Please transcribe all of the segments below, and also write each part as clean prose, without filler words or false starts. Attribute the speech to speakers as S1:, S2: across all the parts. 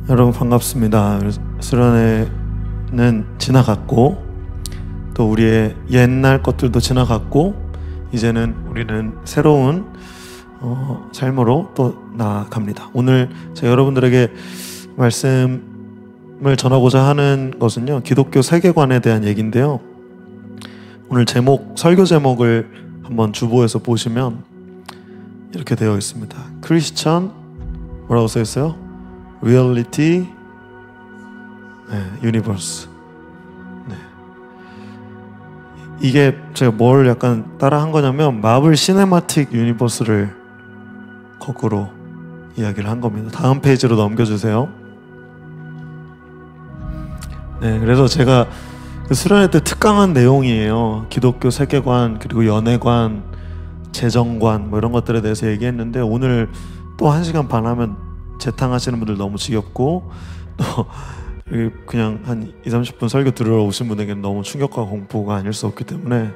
S1: 여러분 반갑습니다. 수련회는 지나갔고 또 우리의 옛날 것들도 지나갔고 이제는 우리는 새로운 삶으로 또 나아갑니다. 오늘 제가 여러분들에게 말씀을 전하고자 하는 것은요, 기독교 세계관에 대한 얘기인데요. 오늘 설교 제목을 한번 주보에서 보시면 이렇게 되어 있습니다. 크리스천 뭐라고 써 있어요? Reality Universe. 네. 이게 제가 뭘 약간 따라한 거냐면 마블 시네마틱 유니버스를 거꾸로 이야기를 한 겁니다. 다음 페이지로 넘겨주세요. 네, 그래서 제가 수련회 때 특강한 내용이에요. 기독교 세계관, 그리고 연애관, 재정관 뭐 이런 것들에 대해서 얘기했는데 오늘 또 1시간 반 하면 재탕하시는 분들 너무 지겹고 또 그냥 한 20-30분 설교 들으러 오신 분에게는 너무 충격과 공포가 아닐 수 없기 때문에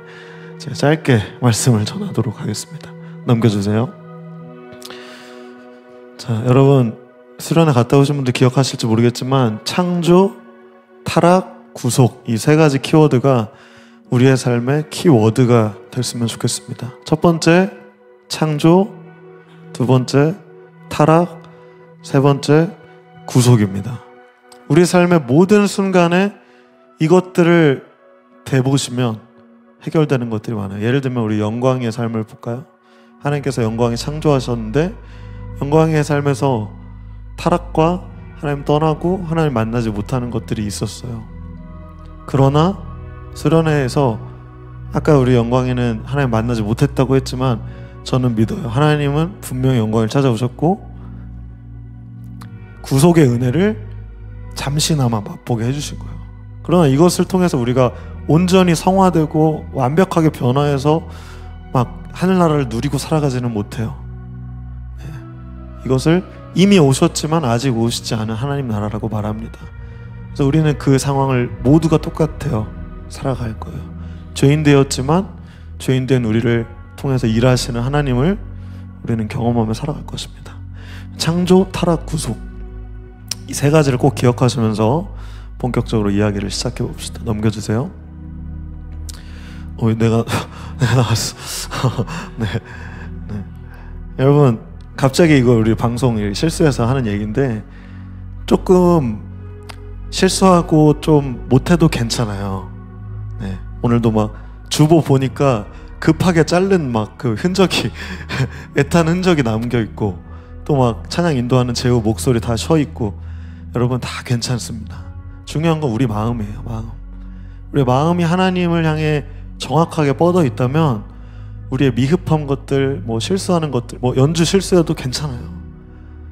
S1: 제가 짧게 말씀을 전하도록 하겠습니다. 넘겨주세요. 자, 여러분 수련회 갔다 오신 분들 기억하실지 모르겠지만 창조, 타락, 구속 이 세 가지 키워드가 우리의 삶의 키워드가 됐으면 좋겠습니다. 첫 번째 창조, 두 번째 타락, 세 번째 구속입니다. 우리 삶의 모든 순간에 이것들을 대보시면 해결되는 것들이 많아요. 예를 들면 우리 영광의 삶을 볼까요? 하나님께서 영광이 창조하셨는데 영광의 삶에서 타락과 하나님 떠나고 하나님 만나지 못하는 것들이 있었어요. 그러나 수련회에서 아까 우리 영광이는 하나님 만나지 못했다고 했지만 저는 믿어요. 하나님은 분명히 영광을 찾아오셨고 구속의 은혜를 잠시나마 맛보게 해주신 거예요. 그러나 이것을 통해서 우리가 온전히 성화되고 완벽하게 변화해서 막 하늘나라를 누리고 살아가지는 못해요. 네. 이것을 이미 오셨지만 아직 오시지 않은 하나님 나라라고 말합니다. 그래서 우리는 그 상황을 모두가 똑같아요. 살아갈 거예요. 죄인 되었지만 죄인 된 우리를 통해서 일하시는 하나님을 우리는 경험하며 살아갈 것입니다. 창조, 타락, 구속 이 세 가지를 꼭 기억하시면서 본격적으로 이야기를 시작해 봅시다. 넘겨주세요. 내가 나왔어. 네. 여러분 갑자기 이거 우리 방송 실수해서 하는 얘기인데 조금 실수하고 좀 못해도 괜찮아요. 네. 오늘도 막 주보 보니까 급하게 자른 막 그 흔적이 애탄 흔적이 남겨 있고 또 막 찬양 인도하는 제우 목소리 다 쉬어 있고 여러분 다 괜찮습니다. 중요한 건 우리 마음이에요. 마음. 우리 마음이 하나님을 향해 정확하게 뻗어 있다면 우리의 미흡한 것들, 뭐 실수하는 것들, 뭐 연주 실수해도 괜찮아요.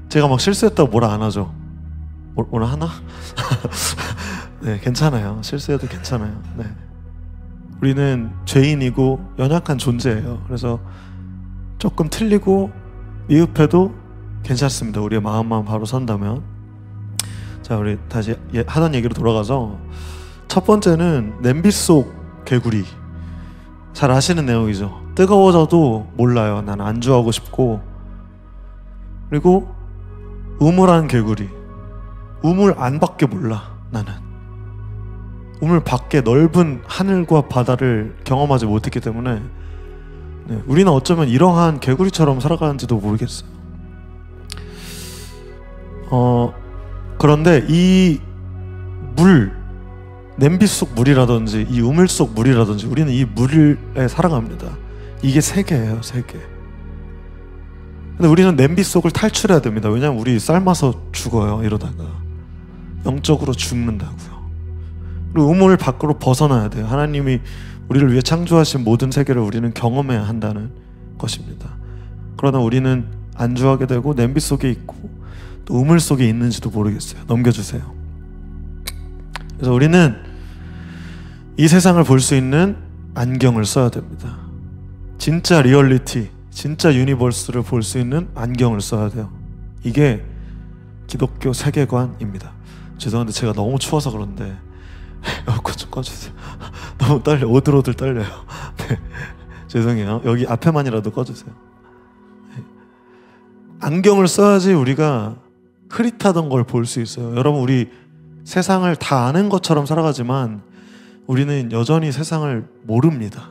S1: 제가 막 실수했다고 뭐라 안 하죠. 뭐라 하나? 네, 괜찮아요. 실수해도 괜찮아요. 네. 우리는 죄인이고 연약한 존재예요. 그래서 조금 틀리고 미흡해도 괜찮습니다. 우리의 마음만 바로 선다면. 자, 우리 다시 하던 얘기로 돌아가서 첫 번째는 냄비 속 개구리. 잘 아시는 내용이죠. 뜨거워져도 몰라요. 나는 안주하고 싶고. 그리고 우물한 개구리. 우물 안밖에 몰라. 나는 우물 밖에 넓은 하늘과 바다를 경험하지 못했기 때문에 우리는 어쩌면 이러한 개구리처럼 살아가는지도 모르겠어요. 그런데 이 냄비 속 물이라든지 이 우물 속 물이라든지 우리는 이 물에 살아갑니다. 이게 세계예요, 세계. 근데 우리는 냄비 속을 탈출해야 됩니다. 왜냐하면 우리 삶아서 죽어요, 이러다가. 영적으로 죽는다고요. 그리고 우물 밖으로 벗어나야 돼요. 하나님이 우리를 위해 창조하신 모든 세계를 우리는 경험해야 한다는 것입니다. 그러나 우리는 안주하게 되고 냄비 속에 있고 또 우물 속에 있는지도 모르겠어요. 넘겨주세요. 그래서 우리는 이 세상을 볼 수 있는 안경을 써야 됩니다. 진짜 리얼리티, 진짜 유니버스를 볼 수 있는 안경을 써야 돼요. 이게 기독교 세계관입니다. 죄송한데 제가 너무 추워서 그런데 에어컨 좀 꺼주세요. 너무 떨려. 오들오들 떨려요. 네. 죄송해요. 여기 앞에만이라도 꺼주세요. 안경을 써야지 우리가 흐릿하던 걸 볼 수 있어요. 여러분, 우리 세상을 다 아는 것처럼 살아가지만 우리는 여전히 세상을 모릅니다.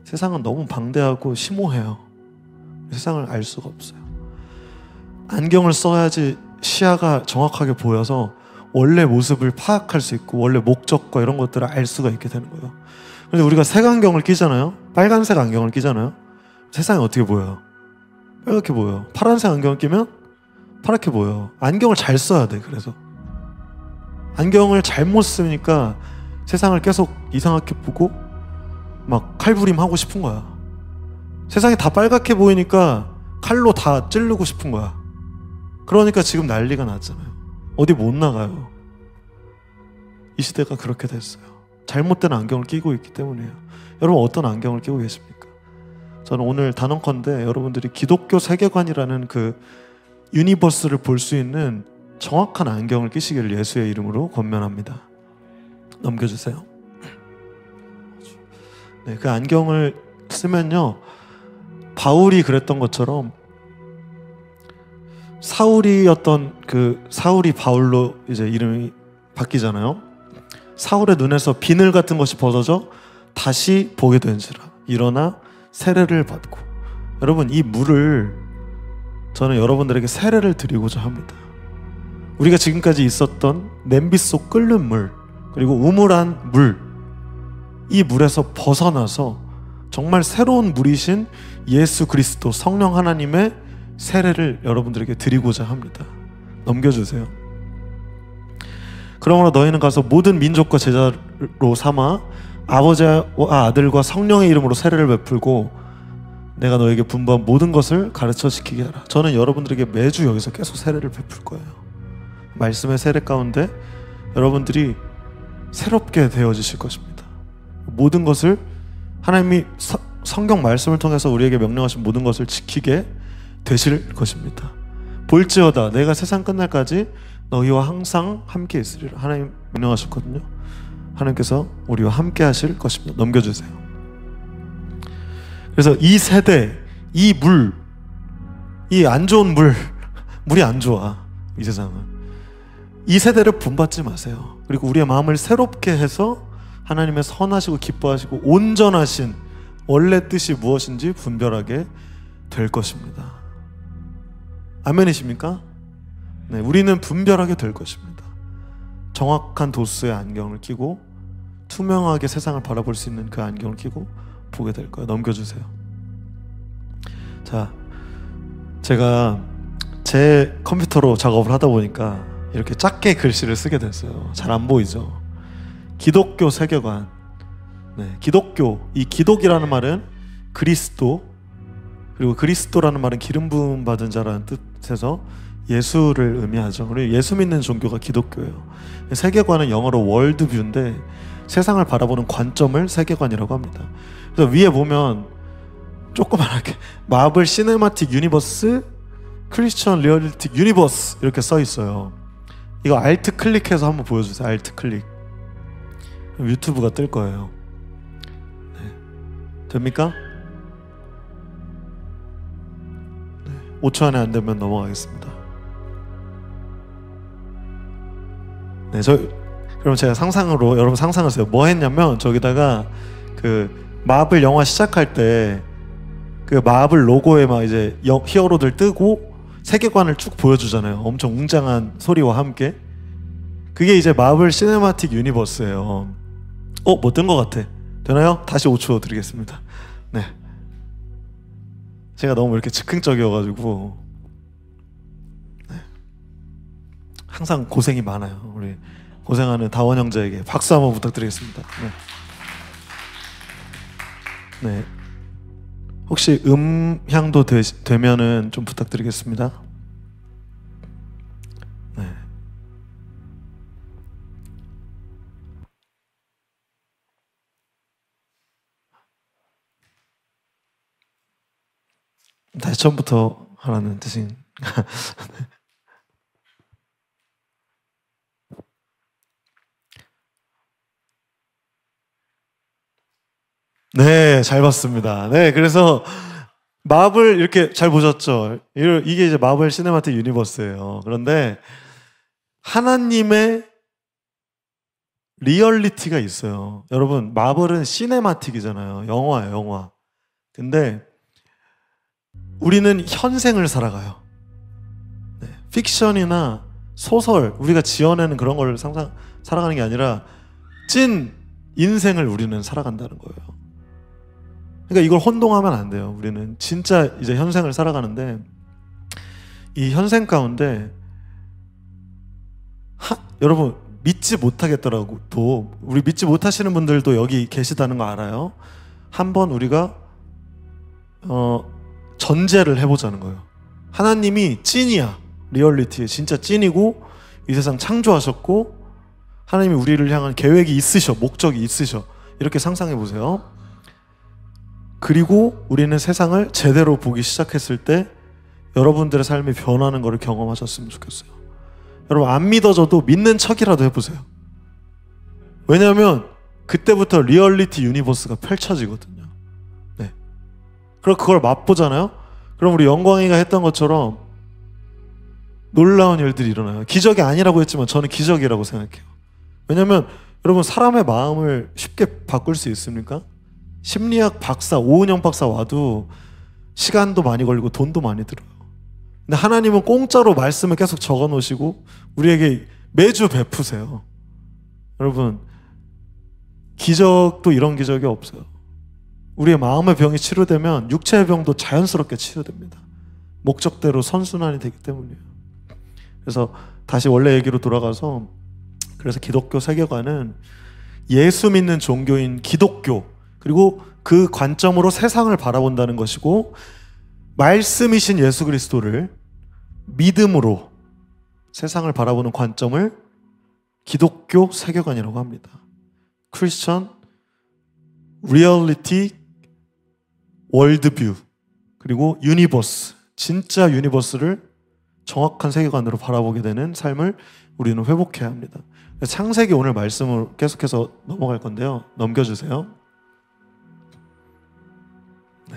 S1: 세상은 너무 방대하고 심오해요. 세상을 알 수가 없어요. 안경을 써야지 시야가 정확하게 보여서 원래 모습을 파악할 수 있고 원래 목적과 이런 것들을 알 수가 있게 되는 거예요. 근데 우리가 색안경을 끼잖아요. 빨간색 안경을 끼잖아요. 세상이 어떻게 보여요? 빨갛게 보여요. 파란색 안경을 끼면 파랗게 보여요. 안경을 잘 써야 돼. 그래서 안경을 잘못 쓰니까 세상을 계속 이상하게 보고 막 칼부림하고 싶은 거야. 세상이 다 빨갛게 보이니까 칼로 다 찌르고 싶은 거야. 그러니까 지금 난리가 났잖아요. 어디 못 나가요. 이 시대가 그렇게 됐어요. 잘못된 안경을 끼고 있기 때문이에요. 여러분, 어떤 안경을 끼고 계십니까? 저는 오늘 단언컨대 여러분들이 기독교 세계관이라는 그 유니버스를 볼 수 있는 정확한 안경을 끼시기를 예수의 이름으로 권면합니다. 넘겨주세요. 네, 그 안경을 쓰면요, 바울이 그랬던 것처럼 사울이 바울로 이제 이름이 바뀌잖아요. 사울의 눈에서 비늘 같은 것이 벗어져 다시 보게 된지라 일어나 세례를 받고. 여러분, 이 물을 저는 여러분들에게 세례를 드리고자 합니다. 우리가 지금까지 있었던 냄비 속 끓는 물, 그리고 우물한 물, 이 물에서 벗어나서 정말 새로운 물이신 예수 그리스도 성령 하나님의 세례를 여러분들에게 드리고자 합니다. 넘겨주세요. 그러므로 너희는 가서 모든 민족과 제자로 삼아 아버지와 아들과 성령의 이름으로 세례를 베풀고 내가 너에게 분부한 모든 것을 가르쳐 지키게 하라. 저는 여러분들에게 매주 여기서 계속 세례를 베풀 거예요. 말씀의 세례 가운데 여러분들이 새롭게 되어지실 것입니다. 모든 것을 하나님이 성경 말씀을 통해서 우리에게 명령하신 모든 것을 지키게 되실 것입니다. 볼지어다 내가 세상 끝날까지 너희와 항상 함께 있으리라. 하나님 명령하셨거든요. 하나님께서 우리와 함께 하실 것입니다. 넘겨주세요. 그래서 이 세대, 이 물, 이 안 좋은 물이 안 좋아. 이 세상은. 이 세대를 본받지 마세요. 그리고 우리의 마음을 새롭게 해서 하나님의 선하시고 기뻐하시고 온전하신 원래 뜻이 무엇인지 분별하게 될 것입니다. 아멘이십니까? 네, 우리는 분별하게 될 것입니다. 정확한 도수의 안경을 끼고 투명하게 세상을 바라볼 수 있는 그 안경을 끼고 보게 될 거예요. 넘겨주세요. 자, 제가 제 컴퓨터로 작업을 하다 보니까 이렇게 작게 글씨를 쓰게 됐어요. 잘 안 보이죠? 기독교 세계관. 네, 기독교. 이 기독이라는 말은 그리스도, 그리고 그리스도라는 말은 기름 부음 받은 자라는 뜻에서 예수를 의미하죠. 그리고 예수 믿는 종교가 기독교예요. 세계관은 영어로 월드뷰인데 세상을 바라보는 관점을 세계관이라고 합니다. 그래서 위에 보면 조그맣게 마블 시네마틱 유니버스, 크리스천 리얼리틱 유니버스 이렇게 써 있어요. 이거 알트 클릭해서 한번 보여주세요. 알트 클릭. 유튜브가 뜰 거예요. 네. 됩니까? 5초 안에 안 되면 넘어가겠습니다. 네, 그럼 제가 상상으로 여러분 상상하세요. 뭐 했냐면 저기다가 그 마블 영화 시작할 때 그 마블 로고에 막 이제 히어로들 뜨고 세계관을 쭉 보여주잖아요. 엄청 웅장한 소리와 함께. 그게 이제 마블 시네마틱 유니버스예요. 뭐 뜬 것 같아. 되나요? 다시 5초 드리겠습니다. 네. 제가 너무 이렇게 즉흥적이어가지고 네. 항상 고생이 많아요. 우리 고생하는 다원 형제에게 박수 한번 부탁드리겠습니다. 네. 네. 혹시 음향도 되면은 좀 부탁드리겠습니다. 네. 다시 처음부터 하라는 뜻인. 네, 잘 봤습니다. 네, 그래서 마블 이렇게 잘 보셨죠? 이게 이제 마블 시네마틱 유니버스예요. 그런데 하나님의 리얼리티가 있어요. 여러분, 마블은 시네마틱이잖아요. 영화예요, 영화. 근데 우리는 현생을 살아가요. 네. 픽션이나 소설, 우리가 지어내는 그런 걸 살아가는 게 아니라 찐 인생을 우리는 살아간다는 거예요. 그러니까 이걸 혼동하면 안 돼요. 우리는 진짜 이제 현생을 살아가는데 이 현생 가운데 여러분 믿지 못하겠더라고 또 우리 믿지 못하시는 분들도 여기 계시다는 거 알아요. 한번 우리가 전제를 해보자는 거예요. 하나님이 찐이야. 리얼리티에 진짜 찐이고 이 세상 창조하셨고 하나님이 우리를 향한 계획이 있으셔. 목적이 있으셔. 이렇게 상상해 보세요. 그리고 우리는 세상을 제대로 보기 시작했을 때 여러분들의 삶이 변하는 것을 경험하셨으면 좋겠어요. 여러분 안 믿어져도 믿는 척이라도 해보세요. 왜냐하면 그때부터 리얼리티 유니버스가 펼쳐지거든요. 네. 그럼 그걸 맛보잖아요. 그럼 우리 영광이가 했던 것처럼 놀라운 일들이 일어나요. 기적이 아니라고 했지만 저는 기적이라고 생각해요. 왜냐하면 여러분 사람의 마음을 쉽게 바꿀 수 있습니까? 심리학 박사, 오은영 박사 와도 시간도 많이 걸리고 돈도 많이 들어요. 근데 하나님은 공짜로 말씀을 계속 적어 놓으시고 우리에게 매주 베푸세요. 여러분 기적도 이런 기적이 없어요. 우리의 마음의 병이 치료되면 육체의 병도 자연스럽게 치료됩니다. 목적대로 선순환이 되기 때문이에요. 그래서 다시 원래 얘기로 돌아가서 그래서 기독교 세계관은 예수 믿는 종교인 기독교 그리고 그 관점으로 세상을 바라본다는 것이고 말씀이신 예수 그리스도를 믿음으로 세상을 바라보는 관점을 기독교 세계관이라고 합니다. 크리스천 리얼리티 월드뷰 그리고 유니버스 진짜 유니버스를 정확한 세계관으로 바라보게 되는 삶을 우리는 회복해야 합니다. 창세기 오늘 말씀을 계속해서 넘어갈 건데요. 넘겨주세요. 네.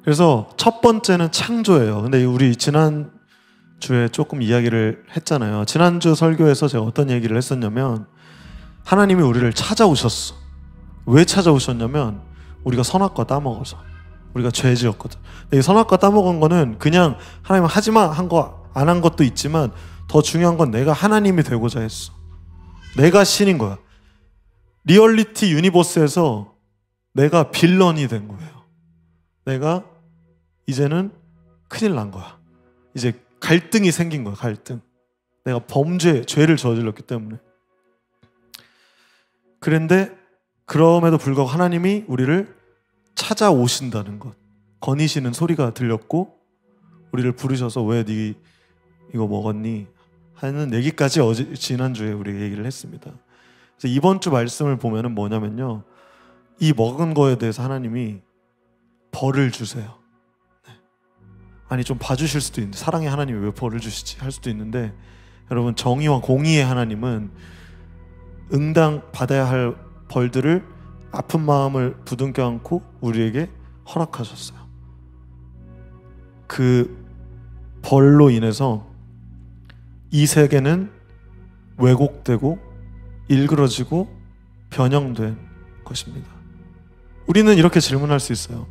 S1: 그래서 첫 번째는 창조예요. 근데 우리 지난주에 조금 이야기를 했잖아요. 지난주 설교에서 제가 어떤 얘기를 했었냐면 하나님이 우리를 찾아오셨어. 왜 찾아오셨냐면 우리가 선악과 따먹어서 우리가 죄 지었거든. 근데 이 선악과 따먹은 거는 그냥 하나님 하지마 한 거 안 한 것도 있지만 더 중요한 건 내가 하나님이 되고자 했어. 내가 신인 거야. 리얼리티 유니버스에서 내가 빌런이 된 거예요. 내가 이제는 큰일 난 거야. 이제 갈등이 생긴 거야. 갈등. 내가 죄를 저질렀기 때문에. 그런데 그럼에도 불구하고 하나님이 우리를 찾아오신다는 것, 거니시는 소리가 들렸고 우리를 부르셔서 왜 네 이거 먹었니? 하는 얘기까지 지난주에 우리 얘기를 했습니다. 그래서 이번 주 말씀을 보면은 뭐냐면요, 이 먹은 거에 대해서 하나님이 벌을 주세요. 네. 아니 좀 봐주실 수도 있는데 사랑의 하나님이 왜 벌을 주시지? 할 수도 있는데 여러분 정의와 공의의 하나님은 응당 받아야 할 벌들을 아픈 마음을 부둥켜 안고 우리에게 허락하셨어요. 그 벌로 인해서 이 세계는 왜곡되고 일그러지고 변형된 것입니다. 우리는 이렇게 질문할 수 있어요.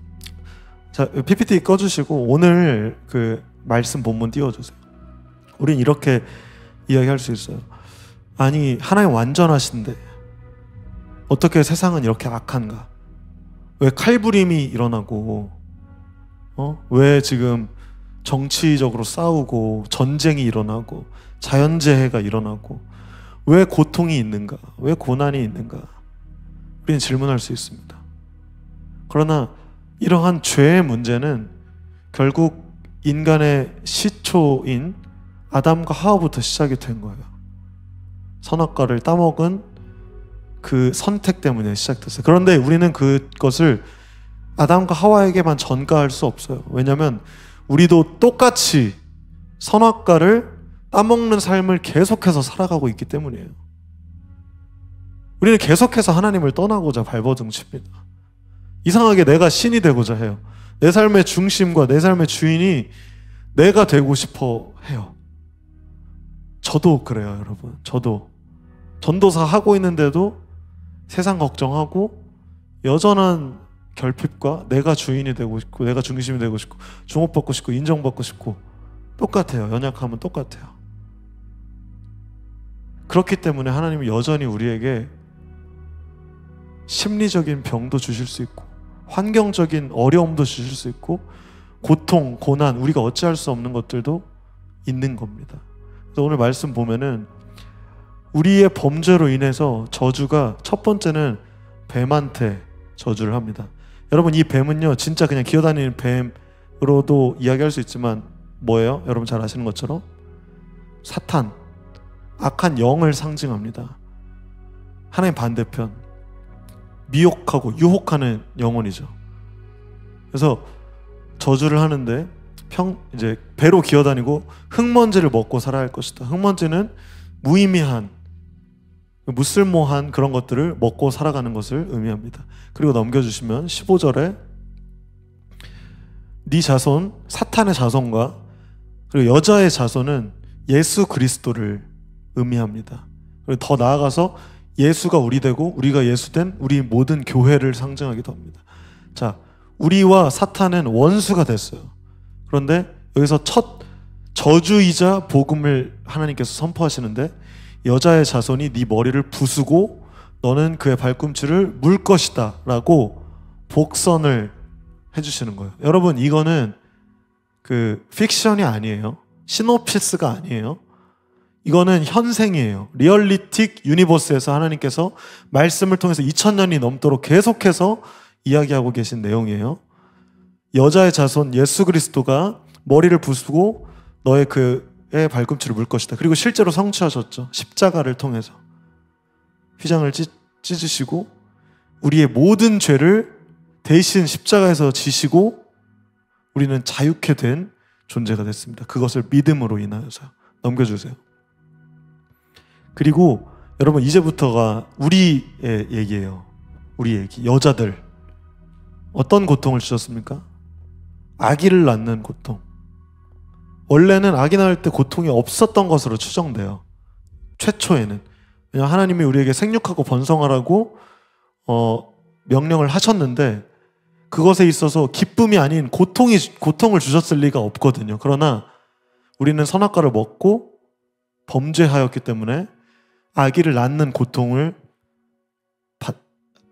S1: 자, PPT 꺼주시고 오늘 그 말씀 본문 띄워주세요. 우린 이렇게 이야기할 수 있어요. 아니 하나님 완전하신데 어떻게 세상은 이렇게 악한가? 왜 칼부림이 일어나고 왜 지금 정치적으로 싸우고 전쟁이 일어나고 자연재해가 일어나고 왜 고통이 있는가? 왜 고난이 있는가? 우리는 질문할 수 있습니다. 그러나 이러한 죄의 문제는 결국 인간의 시초인 아담과 하와부터 시작이 된 거예요. 선악과를 따먹은 그 선택 때문에 시작됐어요. 그런데 우리는 그것을 아담과 하와에게만 전가할 수 없어요. 왜냐하면 우리도 똑같이 선악과를 따먹는 삶을 계속해서 살아가고 있기 때문이에요. 우리는 계속해서 하나님을 떠나고자 발버둥칩니다. 이상하게 내가 신이 되고자 해요. 내 삶의 중심과 내 삶의 주인이 내가 되고 싶어 해요. 저도 그래요, 여러분. 저도 전도사 하고 있는데도 세상 걱정하고 여전한 결핍과 내가 주인이 되고 싶고 내가 중심이 되고 싶고 주목받고 싶고 인정받고 싶고 똑같아요. 연약함은 똑같아요. 그렇기 때문에 하나님은 여전히 우리에게 심리적인 병도 주실 수 있고 환경적인 어려움도 주실 수 있고 고통, 고난, 우리가 어찌할 수 없는 것들도 있는 겁니다. 그래서 오늘 말씀 보면은 우리의 범죄로 인해서 저주가 첫 번째는 뱀한테 저주를 합니다. 여러분 이 뱀은요 진짜 그냥 기어다니는 뱀으로도 이야기할 수 있지만 뭐예요? 여러분 잘 아시는 것처럼 사탄, 악한 영을 상징합니다. 하나님 반대편 미혹하고 유혹하는 영혼이죠. 그래서 저주를 하는데 이제 배로 기어다니고 흙먼지를 먹고 살아야 할 것이다. 흙먼지는 무의미한 무쓸모한 그런 것들을 먹고 살아가는 것을 의미합니다. 그리고 넘겨주시면 15절에 네 자손, 사탄의 자손과 그리고 여자의 자손은 예수 그리스도를 의미합니다. 그리고 더 나아가서 예수가 우리 되고 우리가 예수 된 우리 모든 교회를 상징하기도 합니다. 자, 우리와 사탄은 원수가 됐어요. 그런데 여기서 첫 저주이자 복음을 하나님께서 선포하시는데 여자의 자손이 네 머리를 부수고 너는 그의 발꿈치를 물 것이다 라고 복선을 해주시는 거예요. 여러분 이거는 그 픽션이 아니에요. 시놉시스가 아니에요. 이거는 현생이에요. 리얼리틱 유니버스에서 하나님께서 말씀을 통해서 2000년이 넘도록 계속해서 이야기하고 계신 내용이에요. 여자의 자손 예수 그리스도가 머리를 부수고 너의 그의 발꿈치를 물 것이다. 그리고 실제로 성취하셨죠. 십자가를 통해서 휘장을 찢으시고 우리의 모든 죄를 대신 십자가에서 지시고 우리는 자유케 된 존재가 됐습니다. 그것을 믿음으로 인하여서. 넘겨주세요. 그리고 여러분 이제부터가 우리의 얘기예요. 우리 얘기. 여자들 어떤 고통을 주셨습니까? 아기를 낳는 고통. 원래는 아기 낳을 때 고통이 없었던 것으로 추정돼요. 최초에는. 왜냐하면 하나님이 우리에게 생육하고 번성하라고 명령을 하셨는데 그것에 있어서 기쁨이 아닌 고통을 주셨을 리가 없거든요. 그러나 우리는 선악과를 먹고 범죄하였기 때문에 아기를 낳는 고통을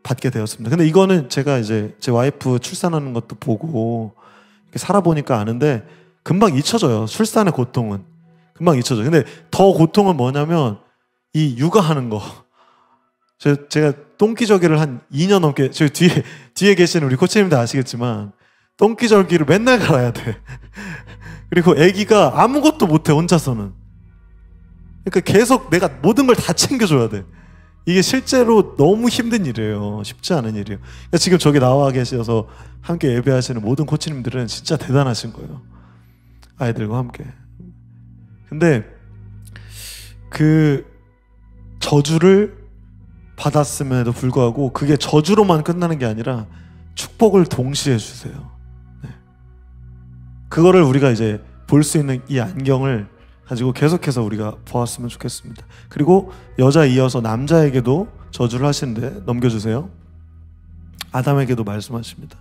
S1: 받게 되었습니다. 근데 이거는 제가 이제 제 와이프 출산하는 것도 보고 이렇게 살아보니까 아는데 금방 잊혀져요. 출산의 고통은 금방 잊혀져요. 근데 더 고통은 뭐냐면 이 육아하는 거. 제가 똥기저귀를 한 2년 넘게 저희 뒤에 계시는 우리 코치님들 아시겠지만 똥기저귀를 맨날 갈아야 돼. 그리고 아기가 아무것도 못해 혼자서는. 그러니까 계속 내가 모든 걸 다 챙겨줘야 돼. 이게 실제로 너무 힘든 일이에요. 쉽지 않은 일이에요. 그러니까 지금 저기 나와 계셔서 함께 예배하시는 모든 코치님들은 진짜 대단하신 거예요. 아이들과 함께. 근데 그 저주를 받았음에도 불구하고 그게 저주로만 끝나는 게 아니라 축복을 동시에 주세요. 네. 그거를 우리가 이제 볼 수 있는 이 안경을 가지고 계속해서 우리가 보았으면 좋겠습니다. 그리고 여자 이어서 남자에게도 저주를 하시는데 넘겨주세요. 아담에게도 말씀하십니다.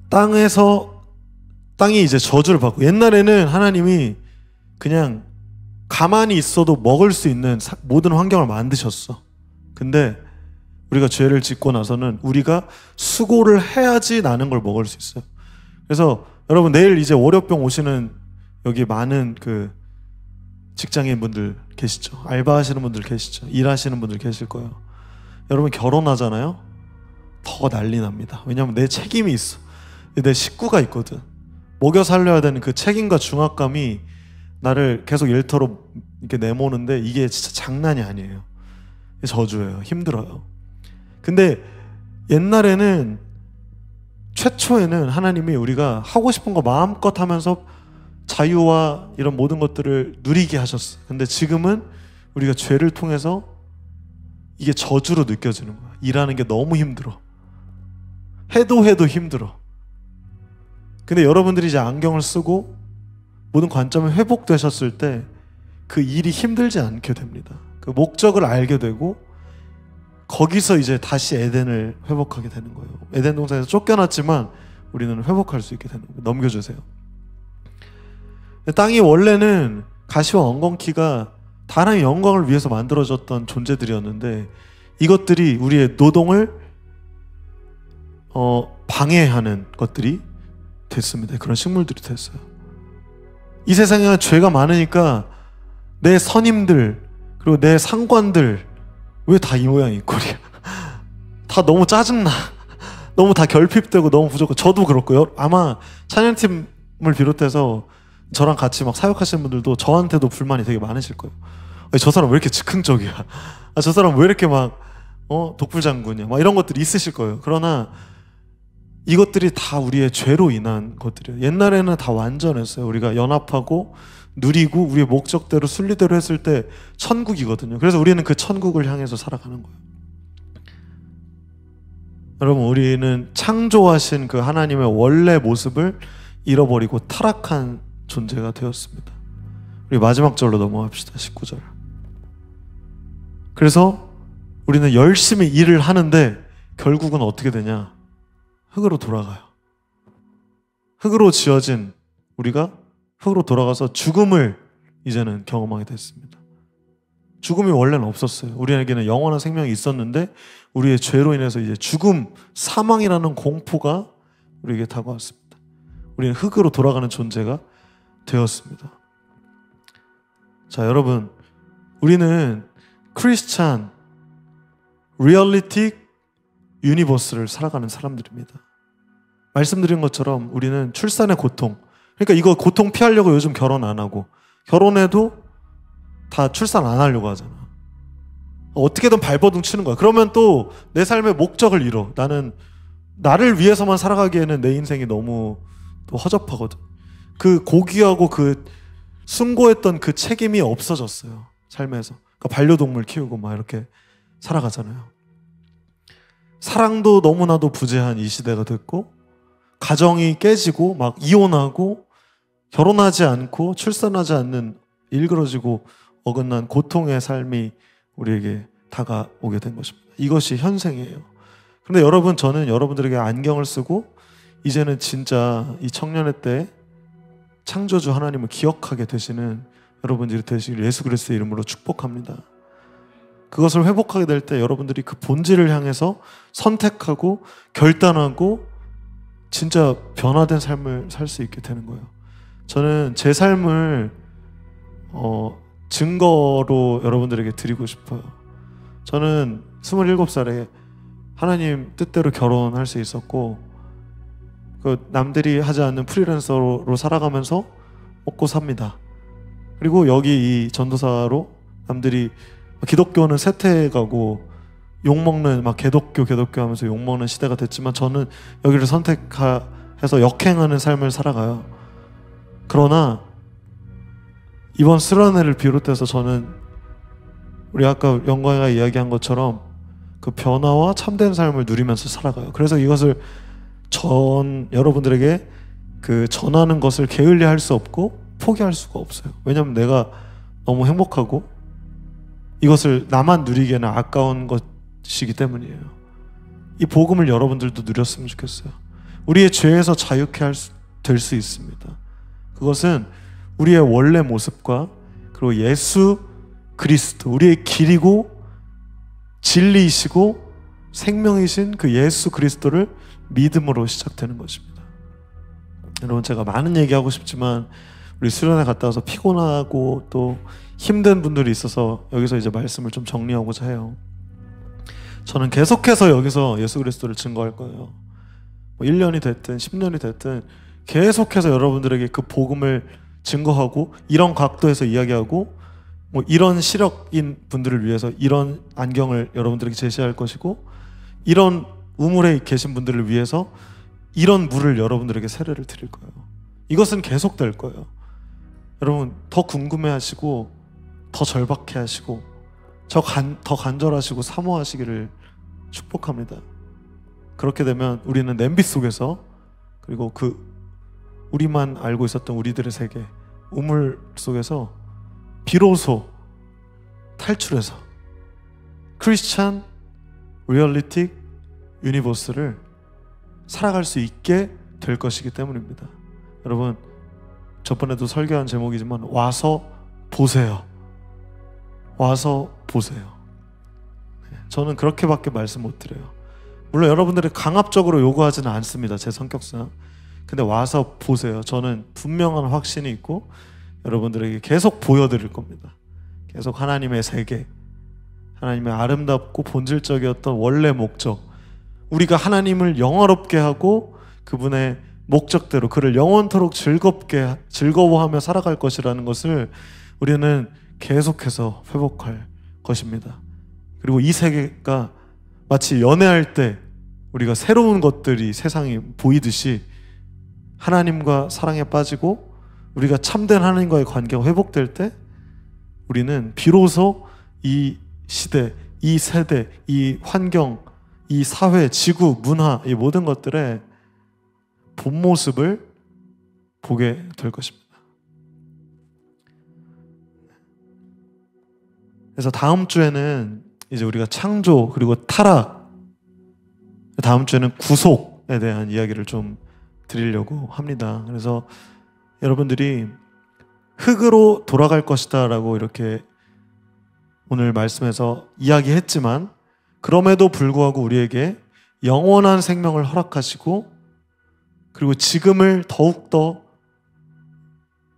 S1: 땅이 이제 저주를 받고 옛날에는 하나님이 그냥 가만히 있어도 먹을 수 있는 모든 환경을 만드셨어. 근데 우리가 죄를 짓고 나서는 우리가 수고를 해야지 나는 걸 먹을 수 있어요. 그래서 여러분 내일 이제 월요병 오시는 여기 많은 그 직장인분들 계시죠. 알바하시는 분들 계시죠. 일하시는 분들 계실 거예요. 여러분 결혼하잖아요. 더 난리 납니다. 왜냐하면 내 책임이 있어. 내 식구가 있거든. 먹여 살려야 되는 그 책임과 중압감이 나를 계속 일터로 이렇게 내모는데 이게 진짜 장난이 아니에요. 저주예요. 힘들어요. 근데 옛날에는 최초에는 하나님이 우리가 하고 싶은 거 마음껏 하면서 자유와 이런 모든 것들을 누리게 하셨어요. 근데 지금은 우리가 죄를 통해서 이게 저주로 느껴지는 거야. 일하는 게 너무 힘들어. 해도 힘들어. 근데 여러분들이 이제 안경을 쓰고 모든 관점이 회복되셨을 때 그 일이 힘들지 않게 됩니다. 그 목적을 알게 되고 거기서 이제 다시 에덴을 회복하게 되는 거예요. 에덴 동산에서 쫓겨났지만 우리는 회복할 수 있게 되는 거예요. 넘겨주세요. 땅이 원래는 가시와 엉겅퀴가 다 하나님의 영광을 위해서 만들어졌던 존재들이었는데 이것들이 우리의 노동을 방해하는 것들이 됐습니다. 그런 식물들이 됐어요. 이 세상에 죄가 많으니까 내 선임들 그리고 내 상관들 왜 다 이 모양 이 꼴이야. 다 너무 짜증나. 너무 다 결핍되고 너무 부족하고 저도 그렇고요. 아마 찬양팀을 비롯해서 저랑 같이 막 사역하시는 분들도 저한테도 불만이 되게 많으실 거예요. 저 사람 왜 이렇게 즉흥적이야. 저 사람 왜 이렇게 막 독불장군이야. 막 이런 것들이 있으실 거예요. 그러나 이것들이 다 우리의 죄로 인한 것들이에요. 옛날에는 다 완전했어요. 우리가 연합하고 누리고 우리의 목적대로 순리대로 했을 때 천국이거든요. 그래서 우리는 그 천국을 향해서 살아가는 거예요. 여러분, 우리는 창조하신 그 하나님의 원래 모습을 잃어버리고 타락한 존재가 되었습니다. 우리 마지막 절로 넘어갑시다. 19절. 그래서 우리는 열심히 일을 하는데 결국은 어떻게 되냐? 흙으로 돌아가요. 흙으로 지어진 우리가 흙으로 돌아가서 죽음을 이제는 경험하게 됐습니다. 죽음이 원래는 없었어요. 우리에게는 영원한 생명이 있었는데 우리의 죄로 인해서 이제 죽음, 사망이라는 공포가 우리에게 다가왔습니다. 우리는 흙으로 돌아가는 존재가 되었습니다. 자, 여러분, 우리는 크리스찬 리얼리티 유니버스를 살아가는 사람들입니다. 말씀드린 것처럼 우리는 출산의 고통, 그러니까 이거 고통 피하려고 요즘 결혼 안 하고 결혼해도 다 출산 안 하려고 하잖아. 어떻게든 발버둥 치는 거야. 그러면 또 내 삶의 목적을 잃어. 나는 나를 위해서만 살아가기에는 내 인생이 너무 또 허접하거든. 그 고귀하고 그 숭고했던 그 책임이 없어졌어요. 삶에서. 그러니까 반려동물 키우고 막 이렇게 살아가잖아요. 사랑도 너무나도 부재한 이 시대가 됐고 가정이 깨지고 막 이혼하고 결혼하지 않고 출산하지 않는 일그러지고 어긋난 고통의 삶이 우리에게 다가오게 된 것입니다. 이것이 현생이에요. 그런데 여러분, 저는 여러분들에게 안경을 쓰고 이제는 진짜 이 청년의 때 창조주 하나님을 기억하게 되시는 여러분들이 되시길 예수 그리스도의 이름으로 축복합니다. 그것을 회복하게 될 때 여러분들이 그 본질을 향해서 선택하고 결단하고 진짜 변화된 삶을 살 수 있게 되는 거예요. 저는 제 삶을 증거로 여러분들에게 드리고 싶어요. 저는 27살에 하나님 뜻대로 결혼할 수 있었고 그 남들이 하지 않는 프리랜서로 살아가면서 먹고 삽니다. 그리고 여기 이 전도사로 남들이 기독교는 쇠퇴해가고 욕먹는 막 개독교 하면서 욕먹는 시대가 됐지만 저는 여기를 선택해서 역행하는 삶을 살아가요. 그러나 이번 수련회를 비롯해서 저는 우리 아까 영광이가 이야기한 것처럼 그 변화와 참된 삶을 누리면서 살아가요. 그래서 이것을 여러분들에게 그 전하는 것을 게을리할 수 없고 포기할 수가 없어요. 왜냐하면 내가 너무 행복하고 이것을 나만 누리기에는 아까운 것이기 때문이에요. 이 복음을 여러분들도 누렸으면 좋겠어요. 우리의 죄에서 자유케 될 수 있습니다. 그것은 우리의 원래 모습과 그리고 예수 그리스도, 우리의 길이고 진리이시고 생명이신 그 예수 그리스도를 믿음으로 시작되는 것입니다. 여러분, 제가 많은 얘기하고 싶지만 우리 수련회 갔다 와서 피곤하고 또 힘든 분들이 있어서 여기서 이제 말씀을 좀 정리하고자 해요. 저는 계속해서 여기서 예수 그리스도를 증거할 거예요. 1년이 됐든 10년이 됐든 계속해서 여러분들에게 그 복음을 증거하고 이런 각도에서 이야기하고 이런 시력인 분들을 위해서 이런 안경을 여러분들에게 제시할 것이고 이런 우물에 계신 분들을 위해서 이런 물을 여러분들에게 세례를 드릴 거예요. 이것은 계속될 거예요. 여러분, 더 궁금해하시고 더 절박해하시고 더 간절하시고 사모하시기를 축복합니다. 그렇게 되면 우리는 냄비 속에서, 그리고 우리만 알고 있었던 우리들의 세계, 우물 속에서 비로소 탈출해서 크리스찬 리얼리틱 유니버스를 살아갈 수 있게 될 것이기 때문입니다. 여러분, 저번에도 설교한 제목이지만 와서 보세요. 와서 보세요. 저는 그렇게밖에 말씀 못 드려요. 물론 여러분들이 강압적으로 요구하지는 않습니다, 제 성격상. 근데 와서 보세요. 저는 분명한 확신이 있고 여러분들에게 계속 보여드릴 겁니다. 계속 하나님의 세계, 하나님의 아름답고 본질적이었던 원래 목적, 우리가 하나님을 영화롭게 하고 그분의 목적대로 그를 영원토록 즐거워하며 살아갈 것이라는 것을 우리는 계속해서 회복할 것입니다. 그리고 이 세계가 마치 연애할 때 우리가 새로운 것들이 세상에 보이듯이 하나님과 사랑에 빠지고 우리가 참된 하나님과의 관계가 회복될 때 우리는 비로소 이 시대, 이 세대, 이 환경, 이 사회, 지구, 문화, 이 모든 것들의 본 모습을 보게 될 것입니다. 그래서 다음 주에는 이제 우리가 창조 그리고 타락, 다음 주에는 구속에 대한 이야기를 좀 드리려고 합니다. 그래서 여러분들이 흙으로 돌아갈 것이다 라고 이렇게 오늘 말씀에서 이야기했지만, 그럼에도 불구하고 우리에게 영원한 생명을 허락하시고 그리고 지금을 더욱더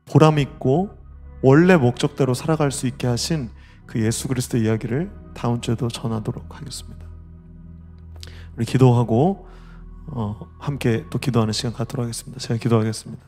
S1: 보람있고 원래 목적대로 살아갈 수 있게 하신 그 예수 그리스도의 이야기를 다음 주에도 전하도록 하겠습니다. 우리 기도하고 함께 또 기도하는 시간 갖도록 하겠습니다. 제가 기도하겠습니다.